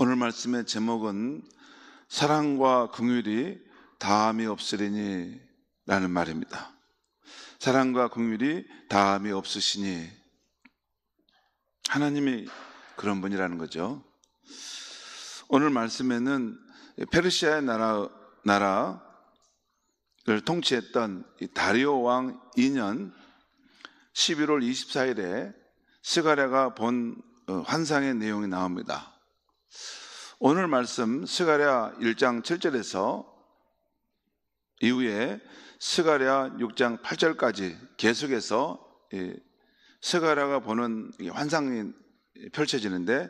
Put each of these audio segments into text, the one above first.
오늘 말씀의 제목은 사랑과 긍휼이 다함이 없으리니 라는 말입니다. 사랑과 긍휼이 다함이 없으시니, 하나님이 그런 분이라는 거죠. 오늘 말씀에는 페르시아의 나라를 통치했던 다리오 왕 2년 11월 24일에 스가랴가 본 환상의 내용이 나옵니다. 오늘 말씀 스가랴 1장 7절에서 이후에 스가랴 6장 8절까지 계속해서 스가랴가 보는 환상이 펼쳐지는데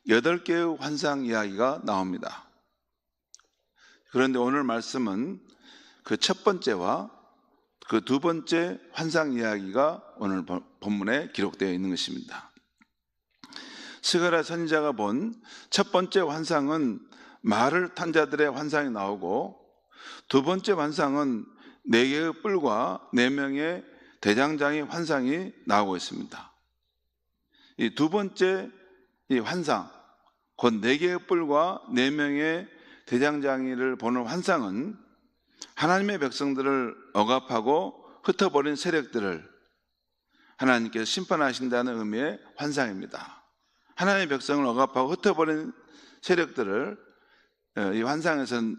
8개의 환상 이야기가 나옵니다. 그런데 오늘 말씀은 그 첫 번째와 그 두 번째 환상 이야기가 오늘 본문에 기록되어 있는 것입니다. 스가랴 선지자가 본 첫 번째 환상은 말을 탄 자들의 환상이 나오고, 두 번째 환상은 4개의 뿔과 4명의 대장장의 환상이 나오고 있습니다. 이 두 번째 이 환상, 곧 4개의 뿔과 4명의 대장장이를 보는 환상은 하나님의 백성들을 억압하고 흩어버린 세력들을 하나님께서 심판하신다는 의미의 환상입니다. 하나님의 백성을 억압하고 흩어버린 세력들을 이 환상에서는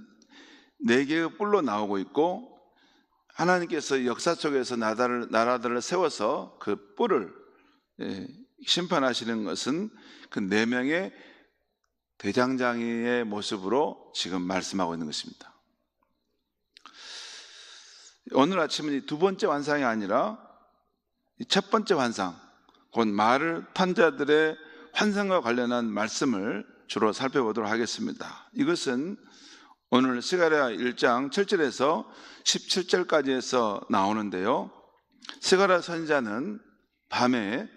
4개의 뿔로 나오고 있고, 하나님께서 역사 속에서 나라들을 세워서 그 뿔을 심판하시는 것은 그 4명의 대장장이의 모습으로 지금 말씀하고 있는 것입니다. 오늘 아침은 이 두 번째 환상이 아니라 첫 번째 환상, 곧 말을 탄 자들의 환상과 관련한 말씀을 주로 살펴보도록 하겠습니다. 이것은 오늘 스가랴 1장 7절에서 17절까지 해서 나오는데요, 스가랴 선지자는 밤에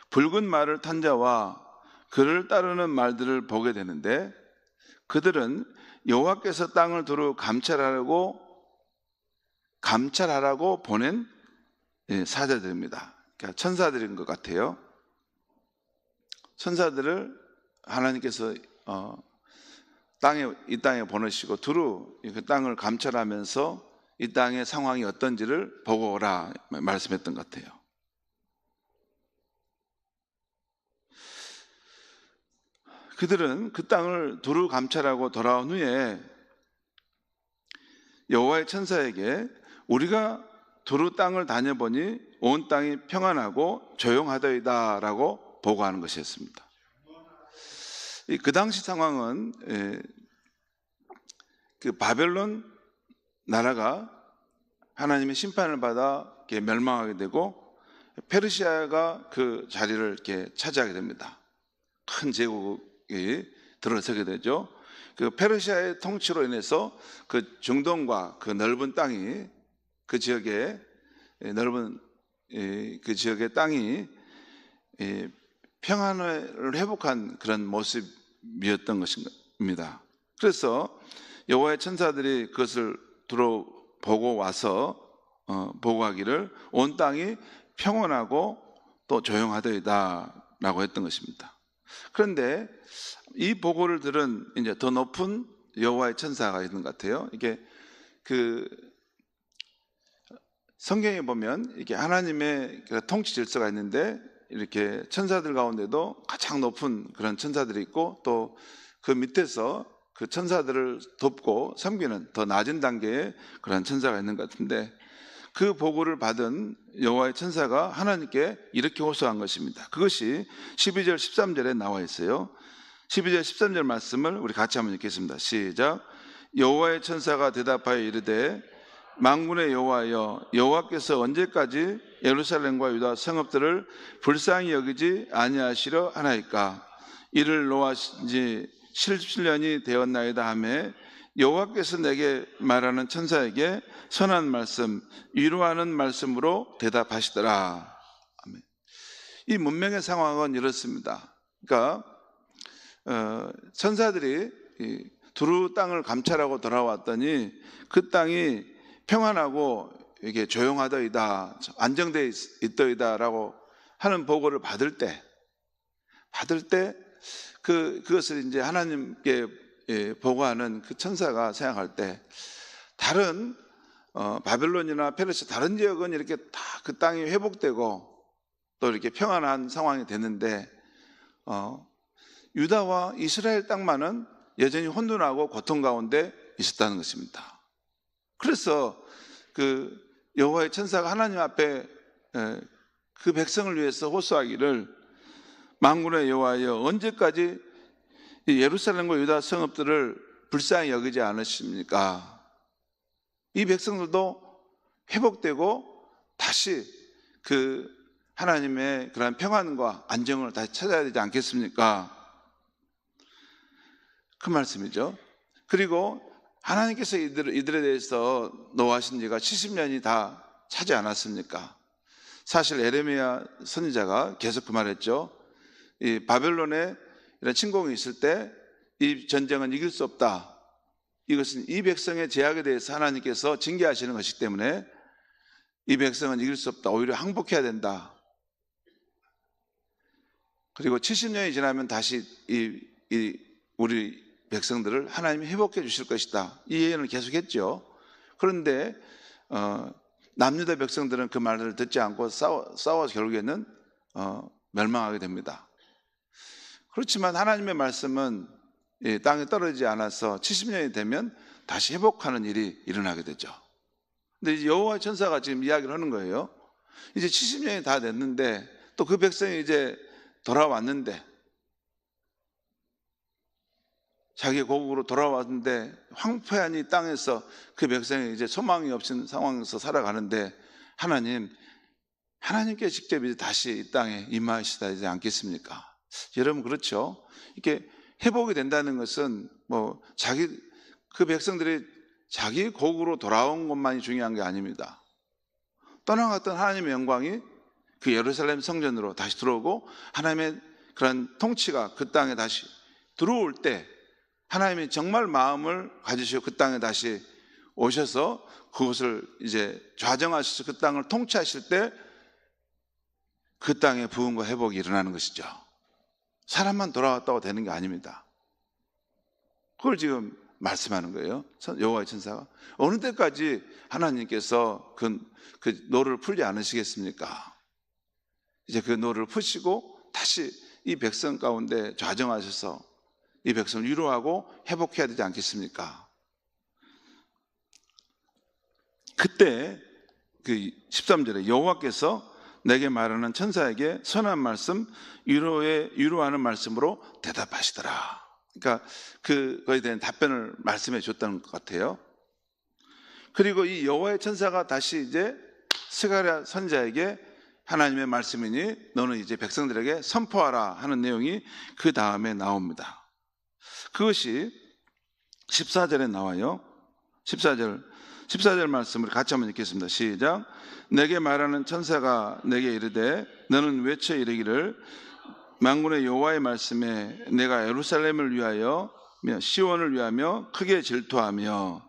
붉은 말을 탄 자와 그를 따르는 말들을 보게 되는데, 그들은 여호와께서 땅을 두루 감찰하라고 보낸 사자들입니다. 그러니까 천사들인 것 같아요. 천사들을 하나님께서 이 땅에 보내시고 두루 그 땅을 감찰하면서 이 땅의 상황이 어떤지를 보고 오라 말씀했던 것 같아요. 그들은 그 땅을 두루 감찰하고 돌아온 후에 여호와의 천사에게 우리가 두루 땅을 다녀보니 온 땅이 평안하고 조용하더이다 라고 보고하는 것이었습니다. 그 당시 상황은 그 바벨론 나라가 하나님의 심판을 받아 멸망하게 되고, 페르시아가 그 자리를 이렇게 차지하게 됩니다. 큰 제국이 들어서게 되죠. 그 페르시아의 통치로 인해서 그 중동과 그 넓은 땅이, 그 지역의 넓은 그 지역의 땅이 평안을 회복한 그런 모습이었던 것입니다. 그래서 여호와의 천사들이 그것을 들어보고 와서 보고하기를 온 땅이 평온하고 또 조용하더이다 라고 했던 것입니다. 그런데 이 보고를 들은 이제 더 높은 여호와의 천사가 있는 것 같아요. 이게 그 성경에 보면 이게 하나님의 통치 질서가 있는데, 이렇게 천사들 가운데도 가장 높은 그런 천사들이 있고, 또 그 밑에서 그 천사들을 돕고 섬기는 더 낮은 단계의 그런 천사가 있는 것 같은데, 그 보고를 받은 여호와의 천사가 하나님께 이렇게 호소한 것입니다. 그것이 12절 13절에 나와 있어요. 12절 13절 말씀을 우리 같이 한번 읽겠습니다. 시작. 여호와의 천사가 대답하여 이르되 만군의 여호와여, 여호와께서 언제까지 예루살렘과 유다 성읍들을 불쌍히 여기지 아니하시려 하나이까? 이를 노하신 지 17년이 되었나이다 하매 여호와께서 내게 말하는 천사에게 선한 말씀, 위로하는 말씀으로 대답하시더라. 아멘. 이 문명의 상황은 이렇습니다. 그러니까 천사들이 두루 땅을 감찰하고 돌아왔더니 그 땅이 평안하고 이게 조용하더이다, 안정되어 있더이다라고 하는 보고를 받을 때 그것을 이제 하나님께 보고하는 그 천사가 생각할 때 다른 바벨론이나 페르시아 다른 지역은 이렇게 다 그 땅이 회복되고 또 이렇게 평안한 상황이 됐는데 유다와 이스라엘 땅만은 여전히 혼돈하고 고통 가운데 있었다는 것입니다. 그래서 그 여호와의 천사가 하나님 앞에 그 백성을 위해서 호소하기를 만군의 여호와여 언제까지 예루살렘과 유다 성읍들을 불쌍히 여기지 않으십니까? 이 백성들도 회복되고 다시 그 하나님의 그런 평안과 안정을 다시 찾아야 되지 않겠습니까? 그 말씀이죠. 그리고 하나님께서 이들에 대해서 노하신 지가 70년이 다 차지 않았습니까? 사실 에레미야 선지자가 계속 그 말했죠. 이 바벨론에 이런 침공이 있을 때 이 전쟁은 이길 수 없다. 이것은 이 백성의 제약에 대해서 하나님께서 징계하시는 것이기 때문에 이 백성은 이길 수 없다. 오히려 항복해야 된다. 그리고 70년이 지나면 다시 우리 백성들을 하나님이 회복해 주실 것이다. 이 예언을 계속했죠. 그런데 남유다 백성들은 그 말을 듣지 않고 싸워서 결국에는 멸망하게 됩니다. 그렇지만 하나님의 말씀은 땅에 떨어지지 않아서 70년이 되면 다시 회복하는 일이 일어나게 되죠. 근데 이제 여호와의 천사가 지금 이야기를 하는 거예요. 이제 70년이 다 됐는데 또 그 백성이 이제 돌아왔는데 자기 고국으로 돌아왔는데 황폐한 이 땅에서 그 백성이 이제 소망이 없는 상황에서 살아가는데 하나님께 직접 이제 다시 이 땅에 임하시지 않겠습니까? 여러분 그렇죠? 이렇게 회복이 된다는 것은 그 백성들이 자기 고국으로 돌아온 것만이 중요한 게 아닙니다. 떠나갔던 하나님의 영광이 그 예루살렘 성전으로 다시 들어오고 하나님의 그런 통치가 그 땅에 다시 들어올 때 하나님이 정말 마음을 가지시고 그 땅에 다시 오셔서 그것을 이제 좌정하셔서 그 땅을 통치하실 때 그 땅의 부흥과 회복이 일어나는 것이죠. 사람만 돌아왔다고 되는 게 아닙니다. 그걸 지금 말씀하는 거예요. 여호와의 천사가 어느 때까지 하나님께서 그 노를 풀지 않으시겠습니까? 이제 그 노를 푸시고 다시 이 백성 가운데 좌정하셔서 이 백성을 위로하고 회복해야 되지 않겠습니까? 그때 그 13절에 여호와께서 내게 말하는 천사에게 선한 말씀, 위로하는 말씀으로 대답하시더라. 그러니까 그거에 대한 답변을 말씀해 줬다는 것 같아요. 그리고 이 여호와의 천사가 다시 이제 스가랴 선지자에게 하나님의 말씀이니 너는 이제 백성들에게 선포하라 하는 내용이 그 다음에 나옵니다. 그것이 14절에 나와요. 14절 말씀을 같이 한번 읽겠습니다. 시작. 내게 말하는 천사가 내게 이르되 너는 외쳐 이르기를 만군의 여호와의 말씀에 내가 예루살렘을 위하여 시온을 위하며 크게 질투하며.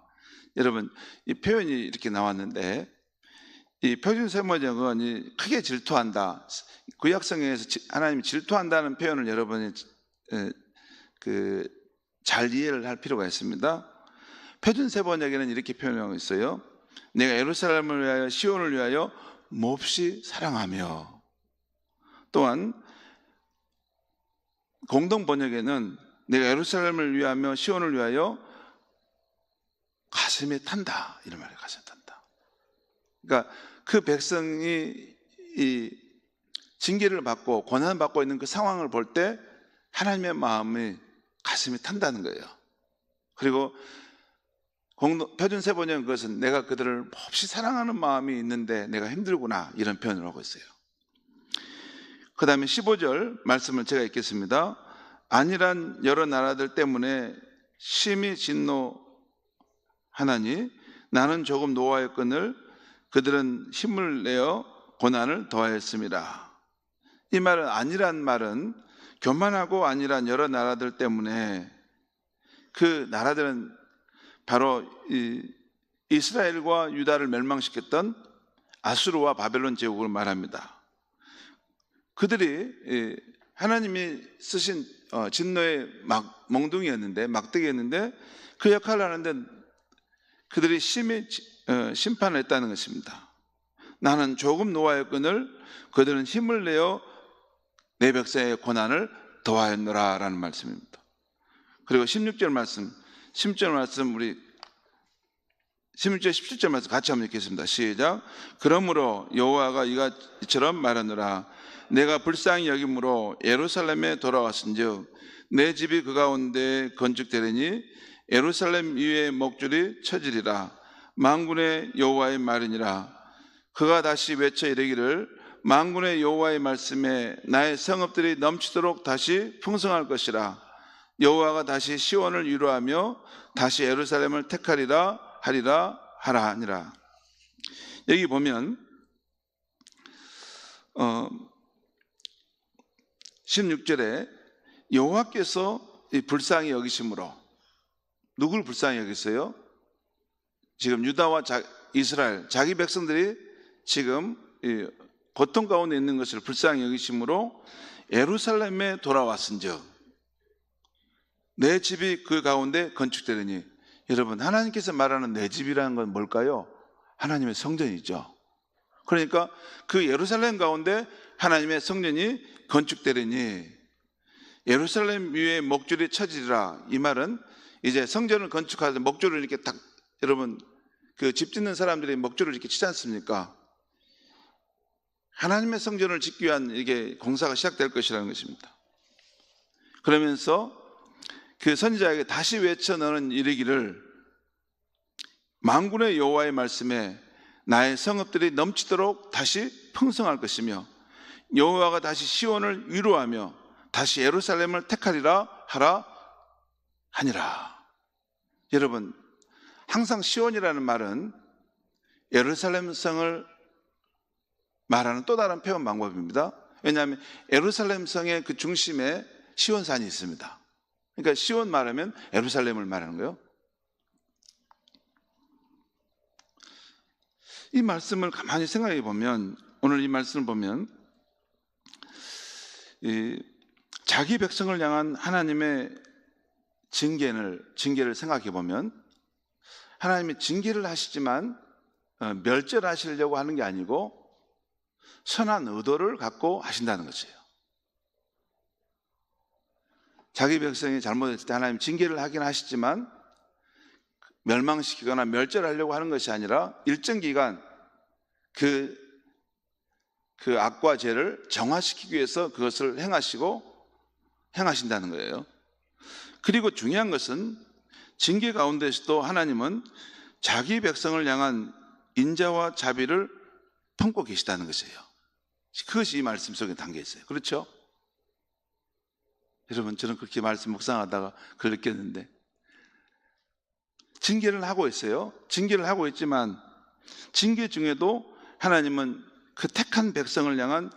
여러분 이 표현이 이렇게 나왔는데 이 표준세번역은 크게 질투한다. 구약성경에서 하나님이 질투한다는 표현을 여러분이 잘 이해를 할 필요가 있습니다. 표준세번역에는 이렇게 표현하고 있어요. 내가 예루살렘을 위하여 시온을 위하여 몹시 사랑하며. 또한 공동번역에는 내가 예루살렘을 위하며 시온을 위하여 가슴에 탄다. 이런 말이에요. 가슴에 탄다. 그러니까 그 백성이 이 징계를 받고 고난을 받고 있는 그 상황을 볼 때 하나님의 마음이 가슴이 탄다는 거예요. 그리고 표준세번역은 그것은 내가 그들을 몹시 사랑하는 마음이 있는데 내가 힘들구나 이런 표현을 하고 있어요. 그 다음에 15절 말씀을 제가 읽겠습니다. 안일한 여러 나라들 때문에 심히 진노하나니 나는 조금 노하였거늘 그들은 힘을 내어 고난을 더하였습니다. 이 말은 안일한 말은 교만하고 안일한 여러 나라들 때문에 그 나라들은 바로 이스라엘과 유다를 멸망시켰던 아수르와 바벨론 제국을 말합니다. 그들이 하나님이 쓰신 진노의 몽둥이였는데, 막대기였는데 그 역할을 하는데 그들이 심히 심판을 했다는 것입니다. 나는 조금 놓아였거늘 그들은 힘을 내어 내 백성의 고난을 더하였노라 라는 말씀입니다. 그리고 16절 말씀, 16절 말씀 우리 16절 17절 말씀 같이 한번 읽겠습니다. 시작. 그러므로 여호와가 이처럼 말하노라. 내가 불쌍히 여김으로 예루살렘에 돌아왔은즉 내 집이 그 가운데 건축되리니 예루살렘 위에 목줄이 쳐지리라. 만군의 여호와의 말이니라. 그가 다시 외쳐 이르기를 만군의 여호와의 말씀에 나의 성읍들이 넘치도록 다시 풍성할 것이라. 여호와가 다시 시온을 위로하며 다시 예루살렘을 택하리라 하라 하니라. 여기 보면 16절에 여호와께서 불쌍히 여기심으로, 누굴 불쌍히 여겼어요? 지금 유다와 이스라엘 자기 백성들이 지금 고통 가운데 있는 것을 불쌍히 여기심으로 예루살렘에 돌아왔은즉 내 집이 그 가운데 건축되리니. 여러분, 하나님께서 말하는 내 집이라는 건 뭘까요? 하나님의 성전이죠. 그러니까 그 예루살렘 가운데 하나님의 성전이 건축되리니 예루살렘 위에 목줄이 쳐지리라. 이 말은 이제 성전을 건축할 때 목줄을 이렇게 딱, 여러분 그 집 짓는 사람들이 목줄을 이렇게 치지 않습니까? 하나님의 성전을 짓기 위한 이게 공사가 시작될 것이라는 것입니다. 그러면서 그 선지자에게 다시 외쳐 너는 이르기를 만군의 여호와의 말씀에 나의 성읍들이 넘치도록 다시 풍성할 것이며 여호와가 다시 시온을 위로하며 다시 예루살렘을 택하리라 하니라. 여러분, 항상 시온이라는 말은 예루살렘 성을 말하는 또 다른 표현 방법입니다. 왜냐하면 예루살렘 성의 그 중심에 시온산이 있습니다. 그러니까 시온 말하면 예루살렘을 말하는 거예요. 이 말씀을 가만히 생각해 보면, 오늘 이 말씀을 보면 자기 백성을 향한 하나님의 징계를 생각해 보면 하나님이 징계를 하시지만 멸절하시려고 하는 게 아니고 선한 의도를 갖고 하신다는 것이에요. 자기 백성이 잘못했을 때 하나님 징계를 하긴 하시지만 멸망시키거나 멸절하려고 하는 것이 아니라 일정 기간 그 악과 죄를 정화시키기 위해서 그것을 행하신다는 거예요. 그리고 중요한 것은 징계 가운데서도 하나님은 자기 백성을 향한 인자와 자비를 품고 계시다는 것이에요. 그것이 이 말씀 속에 담겨 있어요. 그렇죠? 여러분, 저는 그렇게 말씀 묵상하다가 그걸 느꼈는데, 징계를 하고 있어요. 징계를 하고 있지만 징계 중에도 하나님은 그 택한 백성을 향한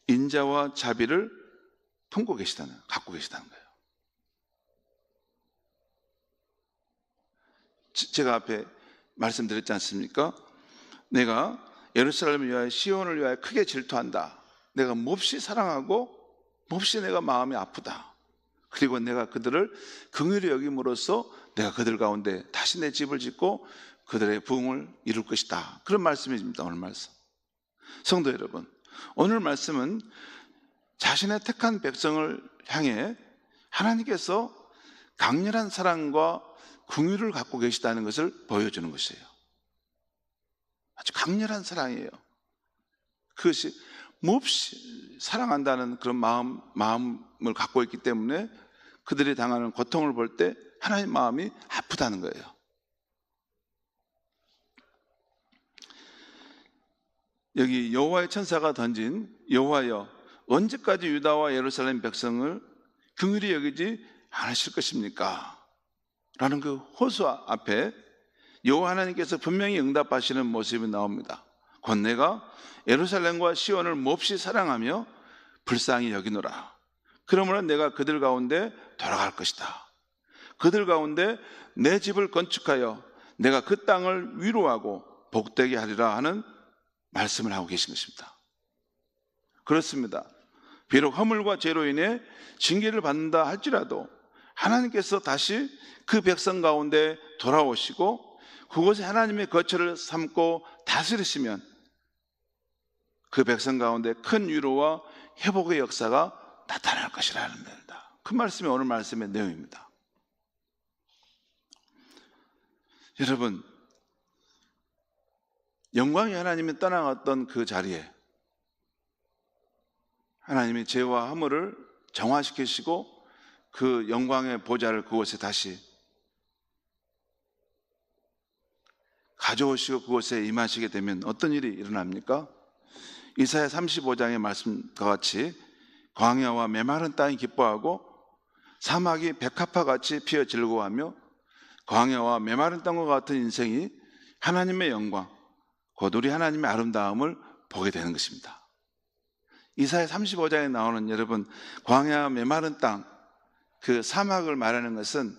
인자와 자비를 갖고 계시다는 거예요. 제가 앞에 말씀드렸지 않습니까? 내가 예루살렘을 위하여 시온을 위하여 크게 질투한다. 내가 몹시 사랑하고 몹시 내가 마음이 아프다. 그리고 내가 그들을 긍휼히 여김으로써 내가 그들 가운데 다시 내 집을 짓고 그들의 부흥을 이룰 것이다. 그런 말씀입니다. 오늘 말씀. 성도 여러분, 오늘 말씀은 자신의 택한 백성을 향해 하나님께서 강렬한 사랑과 긍휼을 갖고 계시다는 것을 보여주는 것이에요. 아주 강렬한 사랑이에요. 그것이 몹시 사랑한다는 그런 마음을 갖고 있기 때문에 그들이 당하는 고통을 볼 때 하나님의 마음이 아프다는 거예요. 여기 여호와의 천사가 던진 여호와여 언제까지 유다와 예루살렘 백성을 긍휼히 여기지 않으실 것입니까? 라는 그 호소 앞에 여호와 하나님께서 분명히 응답하시는 모습이 나옵니다. 곧 내가 예루살렘과 시온을 몹시 사랑하며 불쌍히 여기노라. 그러므로 내가 그들 가운데 돌아갈 것이다. 그들 가운데 내 집을 건축하여 내가 그 땅을 위로하고 복되게 하리라 하는 말씀을 하고 계신 것입니다. 그렇습니다. 비록 허물과 죄로 인해 징계를 받는다 할지라도 하나님께서 다시 그 백성 가운데 돌아오시고 그곳에 하나님의 거처를 삼고 다스리시면 그 백성 가운데 큰 위로와 회복의 역사가 나타날 것이라는 겁니다. 그 말씀이 오늘 말씀의 내용입니다. 여러분, 영광이 하나님이 떠나갔던 그 자리에 하나님이 죄와 허물을 정화시키시고 그 영광의 보좌를 그곳에 다시 가져오시고 그곳에 임하시게 되면 어떤 일이 일어납니까? 이사야 35장의 말씀과 같이 광야와 메마른 땅이 기뻐하고 사막이 백합화같이 피어 즐거워하며 광야와 메마른 땅과 같은 인생이 하나님의 영광, 곧 우리 하나님의 아름다움을 보게 되는 것입니다. 이사야 35장에 나오는 여러분 광야와 메마른 땅, 그 사막을 말하는 것은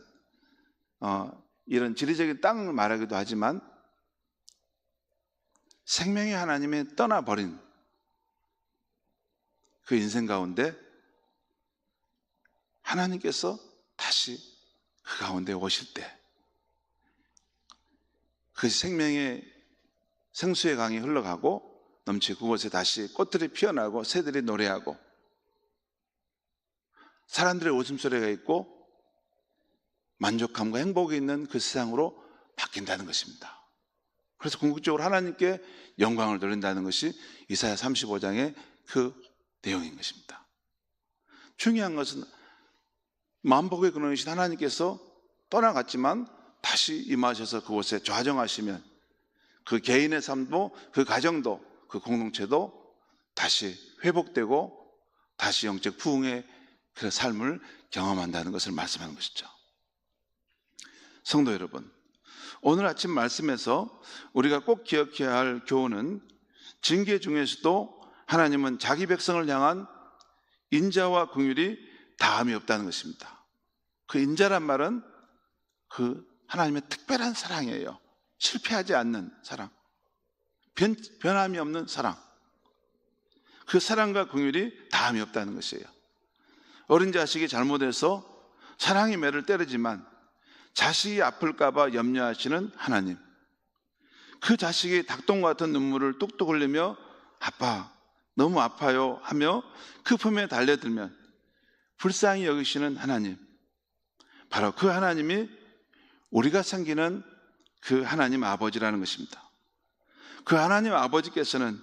이런 지리적인 땅을 말하기도 하지만 생명의 하나님이 떠나버린 그 인생 가운데 하나님께서 다시 그 가운데 오실 때 그 생명의 생수의 강이 흘러가고 넘치고 그곳에 다시 꽃들이 피어나고 새들이 노래하고 사람들의 웃음소리가 있고 만족함과 행복이 있는 그 세상으로 바뀐다는 것입니다. 그래서 궁극적으로 하나님께 영광을 돌린다는 것이 이사야 35장의 그 내용인 것입니다. 중요한 것은 만복의 근원이신 하나님께서 떠나갔지만 다시 임하셔서 그곳에 좌정하시면 그 개인의 삶도 그 가정도 그 공동체도 다시 회복되고 다시 영적 부흥의 그 삶을 경험한다는 것을 말씀하는 것이죠. 성도 여러분, 오늘 아침 말씀에서 우리가 꼭 기억해야 할 교훈은 징계 중에서도 하나님은 자기 백성을 향한 인자와 긍휼이 다함이 없다는 것입니다. 그 인자란 말은 그 하나님의 특별한 사랑이에요. 실패하지 않는 사랑, 변함이 없는 사랑. 그 사랑과 긍휼이 다함이 없다는 것이에요. 어린 자식이 잘못해서 사랑의 매를 때리지만 자식이 아플까 봐 염려하시는 하나님, 그 자식이 닭똥 같은 눈물을 뚝뚝 흘리며 아빠 너무 아파요 하며 그 품에 달려들면 불쌍히 여기시는 하나님, 바로 그 하나님이 우리가 섬기는 그 하나님 아버지라는 것입니다. 그 하나님 아버지께서는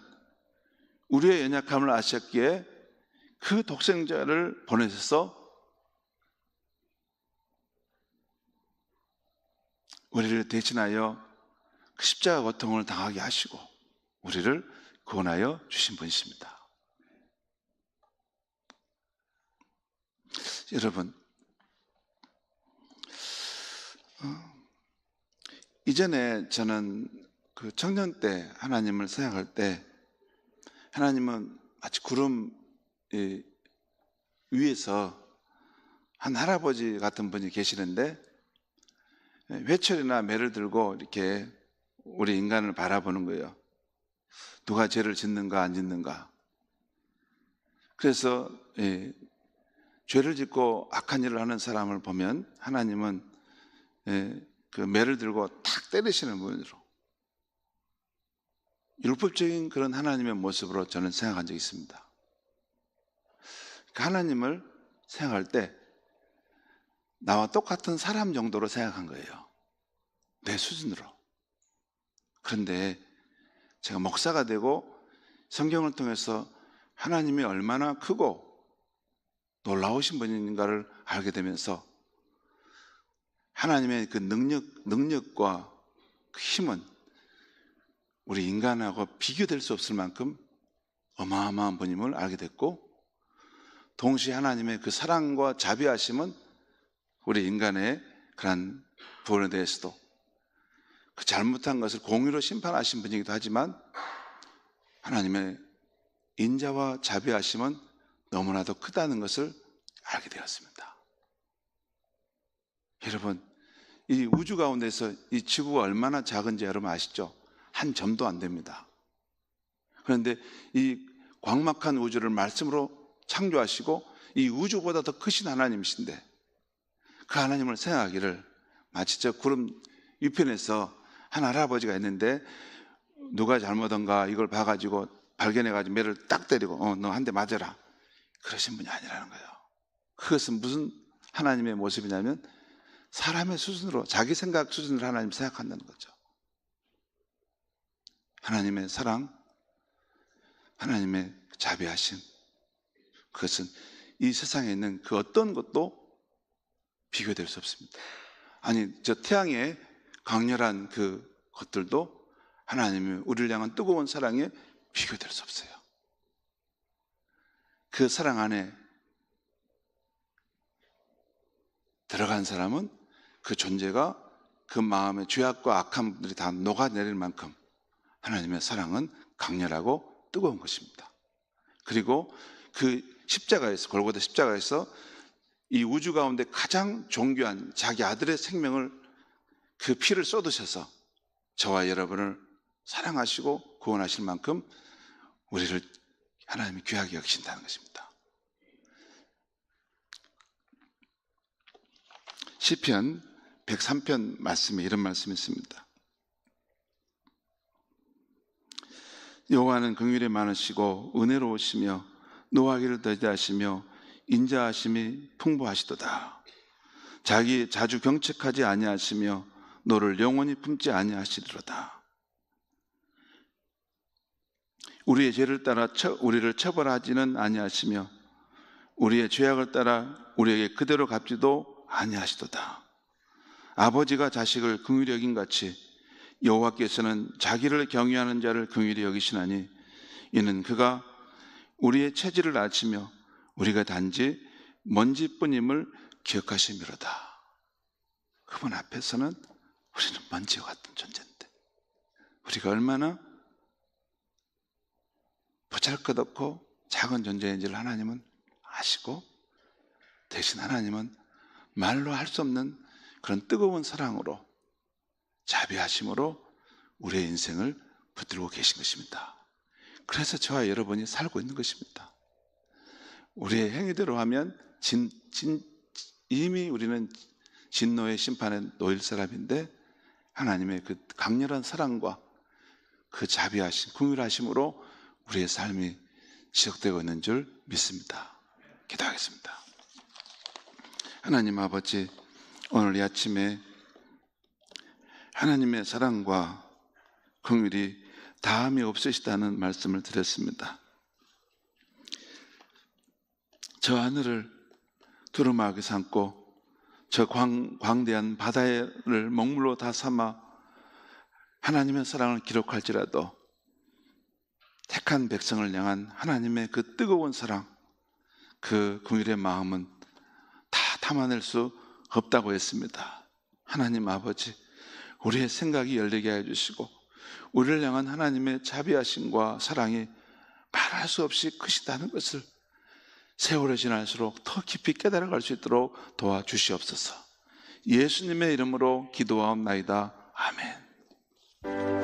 우리의 연약함을 아셨기에 그 독생자를 보내셔서 우리를 대신하여 그 십자가 고통을 당하게 하시고 우리를 구원하여 주신 분이십니다. 여러분, 이전에 저는 그 청년 때 하나님을 생각할 때 하나님은 마치 구름 위에서 한 할아버지 같은 분이 계시는데 회초리나 매를 들고 이렇게 우리 인간을 바라보는 거예요. 누가 죄를 짓는가 안 짓는가. 그래서 죄를 짓고 악한 일을 하는 사람을 보면 하나님은 그 매를 들고 탁 때리시는 분으로, 율법적인 그런 하나님의 모습으로 저는 생각한 적이 있습니다. 그 하나님을 생각할 때 나와 똑같은 사람 정도로 생각한 거예요. 내 수준으로. 그런데 제가 목사가 되고 성경을 통해서 하나님이 얼마나 크고 놀라우신 분인가를 알게 되면서 하나님의 그 능력과 그 힘은 우리 인간하고 비교될 수 없을 만큼 어마어마한 분임을 알게 됐고, 동시에 하나님의 그 사랑과 자비하심은 우리 인간의 그런 부분에 대해서도 그 잘못한 것을 공의로 심판하신 분이기도 하지만 하나님의 인자와 자비하심은 너무나도 크다는 것을 알게 되었습니다. 여러분, 이 우주 가운데서 이 지구가 얼마나 작은지 여러분 아시죠? 한 점도 안 됩니다. 그런데 이 광막한 우주를 말씀으로 창조하시고 이 우주보다 더 크신 하나님이신데 그 하나님을 생각하기를 마치 저 구름 위편에서 한 할아버지가 있는데 누가 잘못한가 이걸 봐가지고 발견해가지고 매를 딱 때리고 너 한 대 맞아라 그러신 분이 아니라는 거예요. 그것은 무슨 하나님의 모습이냐면 사람의 수준으로 자기 생각 수준으로 하나님 생각한다는 거죠. 하나님의 사랑, 하나님의 자비하심, 그것은 이 세상에 있는 그 어떤 것도 비교될 수 없습니다. 아니 저 태양의 강렬한 그 것들도 하나님의 우리를 향한 뜨거운 사랑에 비교될 수 없어요. 그 사랑 안에 들어간 사람은 그 존재가 그 마음의 죄악과 악함들이 다 녹아내릴 만큼 하나님의 사랑은 강렬하고 뜨거운 것입니다. 그리고 그 십자가에서 골고다 십자가에서 이 우주 가운데 가장 존귀한 자기 아들의 생명을 그 피를 쏟으셔서 저와 여러분을 사랑하시고 구원하실 만큼 우리를 하나님이 귀하게 여기신다는 것입니다. 시편 103편 말씀에 이런 말씀이 있습니다. 여호와는 긍휼이 많으시고 은혜로우시며 노하기를 더디하시며 인자하심이 풍부하시도다. 자기 자주 경책하지 아니하시며 너를 영원히 품지 아니하시리로다. 우리의 죄를 따라 우리를 처벌하지는 아니하시며 우리의 죄악을 따라 우리에게 그대로 갚지도 아니하시도다. 아버지가 자식을 긍휼히 여긴 같이 여호와께서는 자기를 경외하는 자를 긍휼히 여기시나니 이는 그가 우리의 체질을 아시며 우리가 단지 먼지뿐임을 기억하심이로다. 그분 앞에서는 우리는 먼지와 같은 존재인데 우리가 얼마나 보잘것없고 작은 존재인지를 하나님은 아시고 대신 하나님은 말로 할 수 없는 그런 뜨거운 사랑으로 자비하심으로 우리의 인생을 붙들고 계신 것입니다. 그래서 저와 여러분이 살고 있는 것입니다. 우리의 행위대로 하면 이미 우리는 진노의 심판에 놓일 사람인데 하나님의 그 강렬한 사랑과 그 자비하심, 긍휼하심으로 우리의 삶이 지속되고 있는 줄 믿습니다. 기도하겠습니다. 하나님 아버지, 오늘 이 아침에 하나님의 사랑과 긍휼이 다함이 없으시다는 말씀을 드렸습니다. 저 하늘을 두루마기 삼고 저 광대한 바다를 먹물로 다 삼아 하나님의 사랑을 기록할지라도 택한 백성을 향한 하나님의 그 뜨거운 사랑, 그 긍휼의 마음은 다 담아낼 수 없다고 했습니다. 하나님 아버지, 우리의 생각이 열리게 해주시고 우리를 향한 하나님의 자비하심과 사랑이 말할 수 없이 크시다는 것을 세월이 지날수록 더 깊이 깨달아갈 수 있도록 도와주시옵소서. 예수님의 이름으로 기도하옵나이다. 아멘.